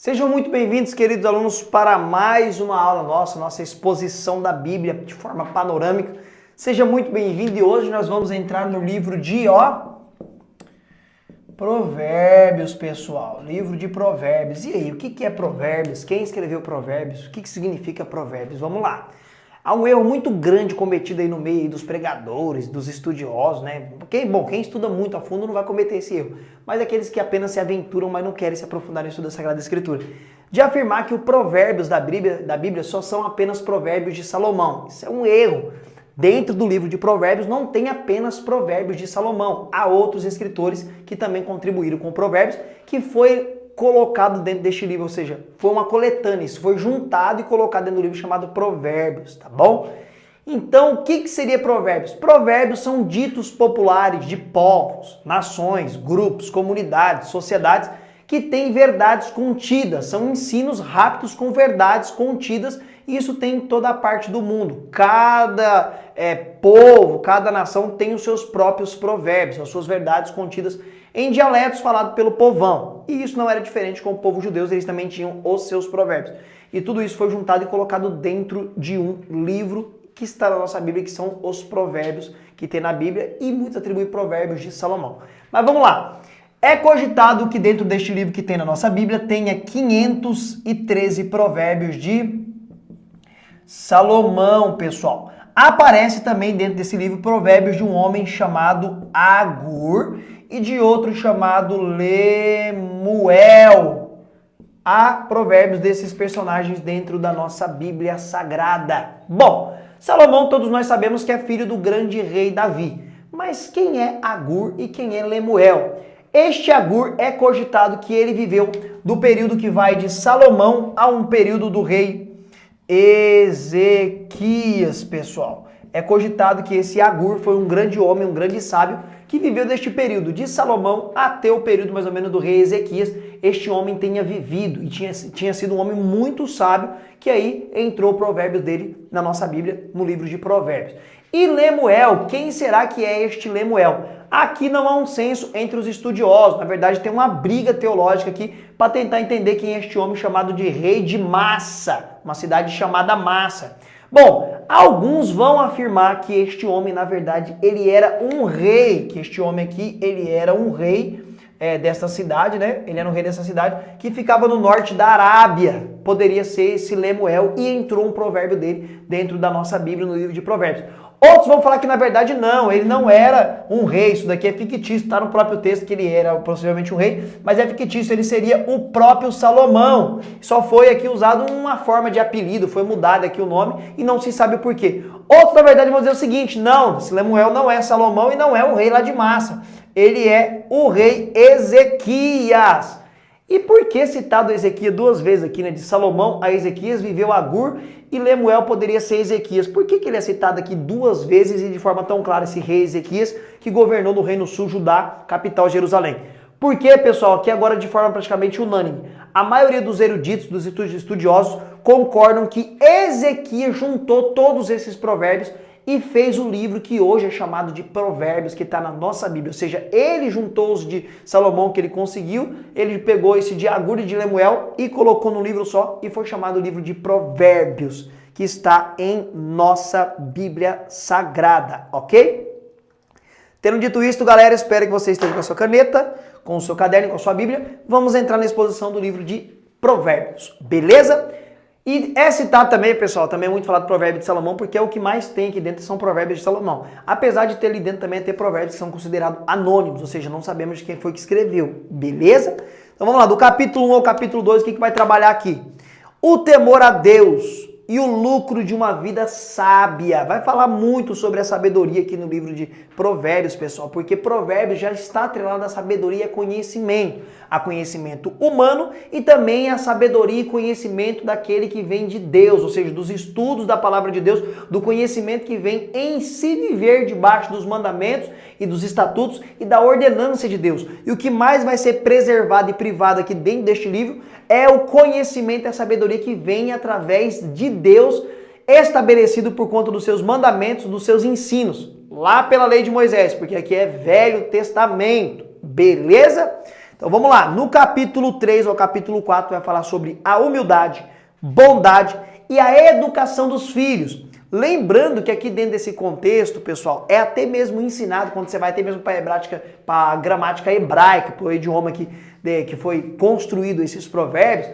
Sejam muito bem-vindos, queridos alunos, para mais uma aula nossa exposição da Bíblia de forma panorâmica. Seja muito bem-vindo e hoje nós vamos entrar no livro de Provérbios, pessoal. Livro de Provérbios. E aí, o que é Provérbios? Quem escreveu Provérbios? O que significa Provérbios? Vamos lá. Há um erro muito grande cometido aí no meio dos pregadores, dos estudiosos, né? Quem estuda muito a fundo não vai cometer esse erro, mas aqueles que apenas se aventuram, mas não querem se aprofundar no estudo da Sagrada Escritura, de afirmar que os provérbios da Bíblia só são apenas provérbios de Salomão. Isso é um erro. Dentro do livro de Provérbios não tem apenas provérbios de Salomão. Há outros escritores que também contribuíram com Provérbios, que foi colocado dentro deste livro, ou seja, foi uma coletânea, isso foi juntado e colocado dentro do livro chamado Provérbios, tá bom? Então, o que seria Provérbios? Provérbios são ditos populares de povos, nações, grupos, comunidades, sociedades que têm verdades contidas, são ensinos rápidos com verdades contidas, e isso tem em toda a parte do mundo. Cada povo, cada nação tem os seus próprios provérbios, as suas verdades contidas em dialetos falados pelo povão. E isso não era diferente com o povo judeu, eles também tinham os seus provérbios. E tudo isso foi juntado e colocado dentro de um livro que está na nossa Bíblia, que são os provérbios que tem na Bíblia, e muitos atribuem provérbios de Salomão. Mas vamos lá. É cogitado que dentro deste livro que tem na nossa Bíblia tenha 513 provérbios de Salomão, pessoal. Aparece também dentro desse livro provérbios de um homem chamado Agur e de outro chamado Lemuel. Há provérbios desses personagens dentro da nossa Bíblia Sagrada. Bom, Salomão todos nós sabemos que é filho do grande rei Davi. Mas quem é Agur e quem é Lemuel? Este Agur é cogitado que ele viveu do período que vai de Salomão a um período do rei Ezequias, pessoal. É cogitado que esse Agur foi um grande homem, um grande sábio, que viveu deste período de Salomão até o período mais ou menos do rei Ezequias. Este homem tenha vivido e tinha sido um homem muito sábio, que aí entrou o provérbio dele na nossa Bíblia, no livro de Provérbios. E Lemuel, quem será que é este Lemuel? Aqui não há um senso entre os estudiosos, na verdade tem uma briga teológica aqui para tentar entender quem é este homem chamado de rei de Massa, uma cidade chamada Massa. Bom, alguns vão afirmar que este homem, na verdade, ele era um rei, que este homem aqui, ele era um rei dessa cidade, né? Ele era um rei dessa cidade que ficava no norte da Arábia. Poderia ser esse Lemuel e entrou um provérbio dele dentro da nossa Bíblia, no livro de Provérbios. Outros vão falar que, na verdade, não, ele não era um rei, isso daqui é fictício, está no próprio texto que ele era possivelmente um rei, mas é fictício, ele seria o próprio Salomão. Só foi aqui usado uma forma de apelido, foi mudado aqui o nome e não se sabe o porquê. Outros, na verdade, vão dizer o seguinte, não, esse Lemuel não é Salomão e não é o rei lá de Massa, ele é o rei Ezequias. E por que citado Ezequias duas vezes aqui, né? De Salomão a Ezequias viveu Agur e Lemuel poderia ser Ezequias. Por que ele é citado aqui duas vezes e de forma tão clara esse rei Ezequias que governou no Reino Sul, Judá, capital Jerusalém? Porque, pessoal, aqui agora de forma praticamente unânime, a maioria dos eruditos, dos estudiosos, concordam que Ezequias juntou todos esses provérbios e fez o livro que hoje é chamado de Provérbios, que está na nossa Bíblia. Ou seja, ele juntou os de Salomão que ele conseguiu, ele pegou esse de Agur e de Lemuel e colocou num livro só e foi chamado o livro de Provérbios, que está em nossa Bíblia Sagrada, ok? Tendo dito isso, galera, espero que você esteja com a sua caneta, com o seu caderno, com a sua Bíblia. Vamos entrar na exposição do livro de Provérbios, beleza? E é citado também, pessoal, também é muito falado provérbio de Salomão, porque é o que mais tem aqui dentro, são provérbios de Salomão. Apesar de ter ali dentro também ter provérbios que são considerados anônimos, ou seja, não sabemos de quem foi que escreveu, beleza? Então vamos lá, do capítulo 1 ao capítulo 2, o que vai trabalhar aqui? O temor a Deus e o lucro de uma vida sábia. Vai falar muito sobre a sabedoria aqui no livro de Provérbios, pessoal, porque Provérbios já está atrelado à sabedoria e a conhecimento humano e também a sabedoria e conhecimento daquele que vem de Deus, ou seja, dos estudos da palavra de Deus, do conhecimento que vem em se viver debaixo dos mandamentos e dos estatutos e da ordenança de Deus. E o que mais vai ser preservado e privado aqui dentro deste livro é o conhecimento e a sabedoria que vem através de Deus, estabelecido por conta dos seus mandamentos, dos seus ensinos, lá pela lei de Moisés, porque aqui é Velho Testamento, beleza? Então vamos lá, no capítulo 3 ao capítulo 4 vai falar sobre a humildade, bondade e a educação dos filhos. Lembrando que aqui dentro desse contexto, pessoal, é até mesmo ensinado, quando você vai até mesmo para a gramática hebraica, para o idioma que foi construído esses provérbios,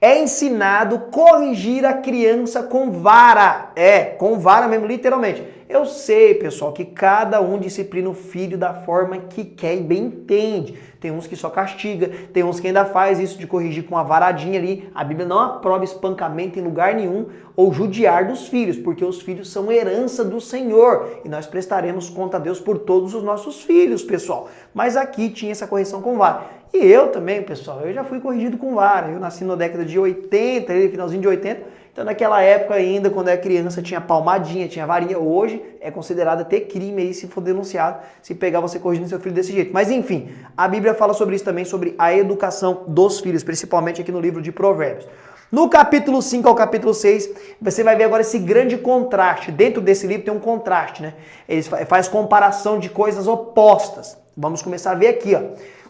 é ensinado corrigir a criança com vara. Com vara mesmo, literalmente. Eu sei, pessoal, que cada um disciplina o filho da forma que quer e bem entende. Tem uns que só castiga, tem uns que ainda faz isso de corrigir com a varadinha ali. A Bíblia não aprova espancamento em lugar nenhum ou judiar dos filhos, porque os filhos são herança do Senhor e nós prestaremos conta a Deus por todos os nossos filhos, pessoal. Mas aqui tinha essa correção com vara. E eu também, pessoal, eu já fui corrigido com vara. Eu nasci na década de 80, finalzinho de 80. Então naquela época ainda, quando era criança, tinha palmadinha, tinha varinha. Hoje é considerado até crime aí se for denunciado, se pegar você corrigindo seu filho desse jeito. Mas enfim, a Bíblia fala sobre isso também, sobre a educação dos filhos, principalmente aqui no livro de Provérbios. No capítulo 5 ao capítulo 6, você vai ver agora esse grande contraste. Dentro desse livro tem um contraste, né? Ele faz comparação de coisas opostas. Vamos começar a ver aqui, ó.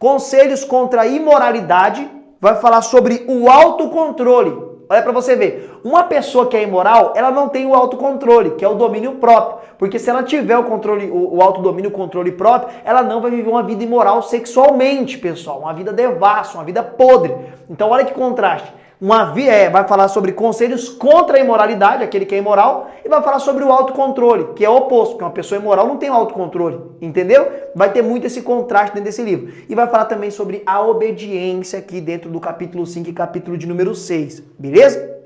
Conselhos contra a imoralidade, vai falar sobre o autocontrole. Olha para você ver, uma pessoa que é imoral, ela não tem o autocontrole, que é o domínio próprio. Porque se ela tiver o controle, o autodomínio, o controle próprio, ela não vai viver uma vida imoral sexualmente, pessoal. Uma vida devassa, uma vida podre. Então olha que contraste. Vai falar sobre conselhos contra a imoralidade, aquele que é imoral, e vai falar sobre o autocontrole, que é o oposto, porque uma pessoa imoral não tem o autocontrole, entendeu? Vai ter muito esse contraste dentro desse livro. E vai falar também sobre a obediência aqui dentro do capítulo 5 e capítulo de número 6, beleza?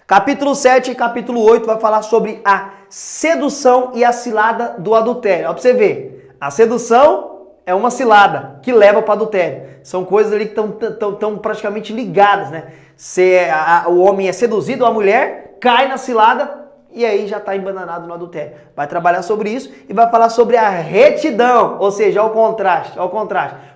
Capítulo 7 e capítulo 8 vai falar sobre a sedução e a cilada do adultério. Ó, pra você ver, a sedução é uma cilada que leva para o adultério. São coisas ali que estão praticamente ligadas, né? O homem é seduzido, a mulher cai na cilada e aí já está embananado no adultério. Vai trabalhar sobre isso e vai falar sobre a retidão, ou seja, ao contraste.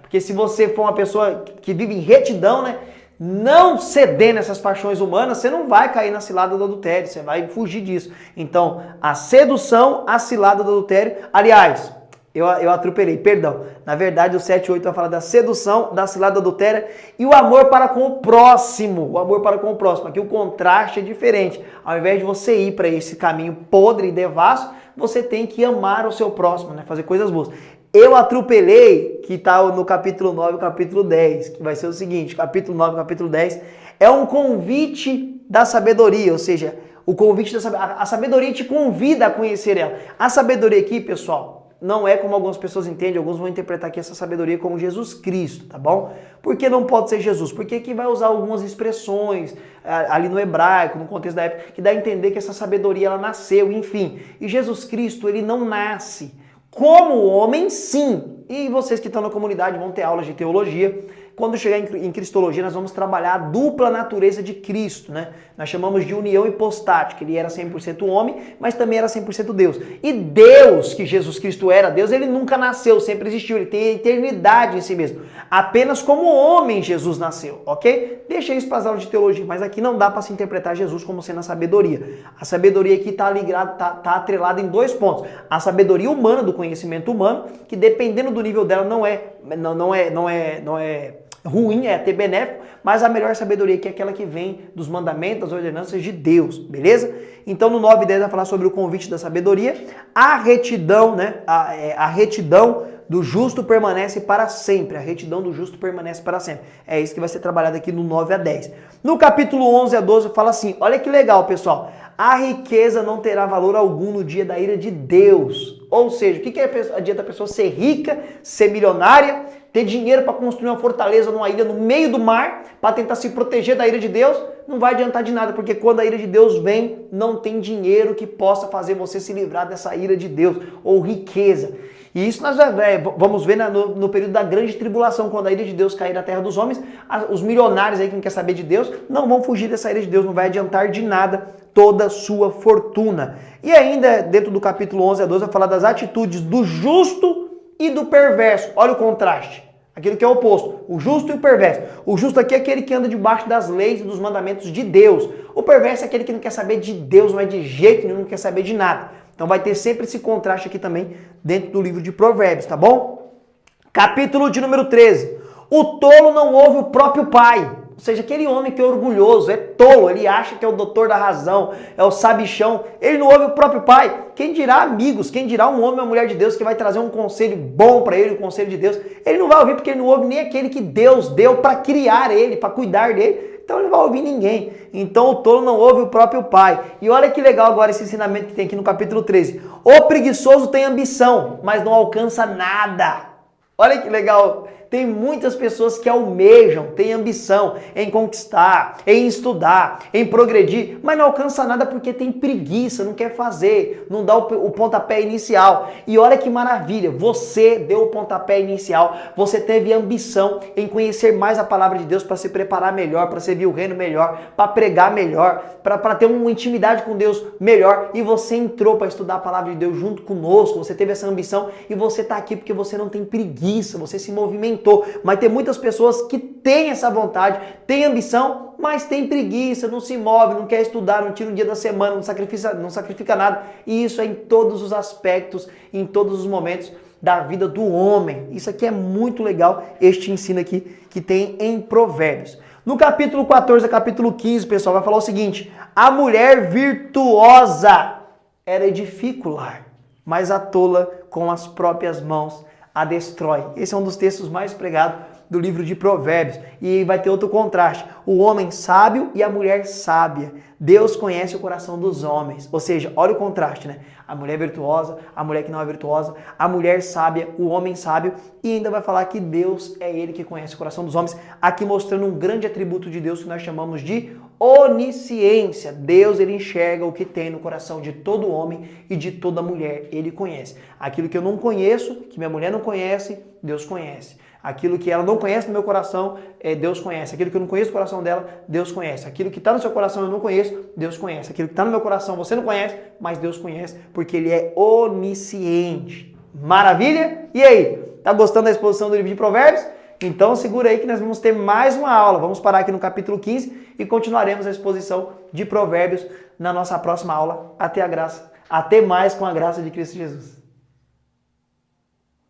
Porque se você for uma pessoa que vive em retidão, né? Não ceder nessas paixões humanas, você não vai cair na cilada do adultério, você vai fugir disso. Então, a sedução, a cilada do adultério, aliás... Eu atropelei, perdão. Na verdade, o 7 e 8 vai falar da sedução, da cilada adultéria e o amor para com o próximo. O amor para com o próximo. Aqui o contraste é diferente. Ao invés de você ir para esse caminho podre e devasso, você tem que amar o seu próximo, né? Fazer coisas boas. Eu atropelei, que está no capítulo 9 e capítulo 10, que vai ser o seguinte, capítulo 9 e capítulo 10, é um convite da sabedoria, ou seja, o convite da sabedoria. A sabedoria te convida a conhecer ela. A sabedoria aqui, pessoal, não é como algumas pessoas entendem, alguns vão interpretar aqui essa sabedoria como Jesus Cristo, tá bom? Por que não pode ser Jesus? Porque aqui vai usar algumas expressões ali no hebraico, no contexto da época, que dá a entender que essa sabedoria ela nasceu, enfim. E Jesus Cristo, ele não nasce. Como homem, sim. E vocês que estão na comunidade vão ter aulas de teologia. Quando chegar em Cristologia, nós vamos trabalhar a dupla natureza de Cristo, né? Nós chamamos de união hipostática. Ele era 100% homem, mas também era 100% Deus. E Deus, que Jesus Cristo era Deus, ele nunca nasceu, sempre existiu. Ele tem a eternidade em si mesmo. Apenas como homem Jesus nasceu, ok? Deixa isso para as aulas de teologia, mas aqui não dá para se interpretar Jesus como sendo a sabedoria. A sabedoria aqui está ligada, tá atrelada em dois pontos. A sabedoria humana, do conhecimento humano, que dependendo do nível dela não é ruim, é até benéfico, mas a melhor sabedoria que é aquela que vem dos mandamentos, das ordenanças de Deus, beleza? Então no 9 e 10 vai falar sobre o convite da sabedoria, a retidão, né? A retidão do justo permanece para sempre, a retidão do justo permanece para sempre. É isso que vai ser trabalhado aqui no 9 a 10. No capítulo 11 a 12 fala assim, olha que legal, pessoal, a riqueza não terá valor algum no dia da ira de Deus. Ou seja, o que adianta a pessoa ser rica, ser milionária, ter dinheiro para construir uma fortaleza numa ilha no meio do mar, para tentar se proteger da ira de Deus? Não vai adiantar de nada, porque quando a ira de Deus vem, não tem dinheiro que possa fazer você se livrar dessa ira de Deus, ou riqueza. E isso nós vamos ver no período da grande tribulação, quando a ira de Deus cair na terra dos homens, os milionários aí que não quer saber de Deus, não vão fugir dessa ira de Deus, não vai adiantar de nada toda a sua fortuna. E ainda, dentro do capítulo 11 a 12, vai falar das atitudes do justo e do perverso. Olha o contraste. Aquilo que é o oposto, o justo e o perverso. O justo aqui é aquele que anda debaixo das leis e dos mandamentos de Deus. O perverso é aquele que não quer saber de Deus, não é de jeito nenhum, não quer saber de nada. Então vai ter sempre esse contraste aqui também dentro do livro de Provérbios, tá bom? Capítulo de número 13. O tolo não ouve o próprio pai. Ou seja, aquele homem que é orgulhoso, é tolo, ele acha que é o doutor da razão, é o sabichão, ele não ouve o próprio pai. Quem dirá amigos, quem dirá um homem ou uma mulher de Deus que vai trazer um conselho bom para ele, um conselho de Deus, ele não vai ouvir porque ele não ouve nem aquele que Deus deu para criar ele, para cuidar dele. Então ele não vai ouvir ninguém. Então o tolo não ouve o próprio pai. E olha que legal agora esse ensinamento que tem aqui no capítulo 13. O preguiçoso tem ambição, mas não alcança nada. Olha que legal. Tem muitas pessoas que almejam, têm ambição em conquistar, em estudar, em progredir, mas não alcança nada porque tem preguiça, não quer fazer, não dá o pontapé inicial. E olha que maravilha, você deu o pontapé inicial, você teve ambição em conhecer mais a palavra de Deus para se preparar melhor, para servir o reino melhor, para pregar melhor, para ter uma intimidade com Deus melhor. E você entrou para estudar a palavra de Deus junto conosco, você teve essa ambição e você está aqui porque você não tem preguiça, você se movimentou. Mas tem muitas pessoas que têm essa vontade, têm ambição, mas tem preguiça, não se move, não quer estudar, não tira um dia da semana, não sacrifica nada. E isso é em todos os aspectos, em todos os momentos da vida do homem. Isso aqui é muito legal, este ensino aqui que tem em Provérbios. No capítulo 14 a capítulo 15, pessoal, vai falar o seguinte: a mulher virtuosa era edificular, mas a tola com as próprias mãos a destrói. Esse é um dos textos mais pregados do livro de Provérbios. E vai ter outro contraste. O homem sábio e a mulher sábia. Deus conhece o coração dos homens. Ou seja, olha o contraste, né? A mulher virtuosa, a mulher que não é virtuosa, a mulher sábia, o homem sábio. E ainda vai falar que Deus é ele que conhece o coração dos homens. Aqui mostrando um grande atributo de Deus que nós chamamos de onisciência. Deus, ele enxerga o que tem no coração de todo homem e de toda mulher. Ele conhece. Aquilo que eu não conheço, que minha mulher não conhece, Deus conhece. Aquilo que ela não conhece no meu coração, Deus conhece. Aquilo que eu não conheço no coração dela, Deus conhece. Aquilo que está no seu coração eu não conheço, Deus conhece. Aquilo que está no meu coração você não conhece, mas Deus conhece, porque ele é onisciente. Maravilha? E aí? Tá gostando da exposição do livro de Provérbios? Então segura aí que nós vamos ter mais uma aula. Vamos parar aqui no capítulo 15 e continuaremos a exposição de Provérbios na nossa próxima aula. Até a graça. Até mais com a graça de Cristo Jesus.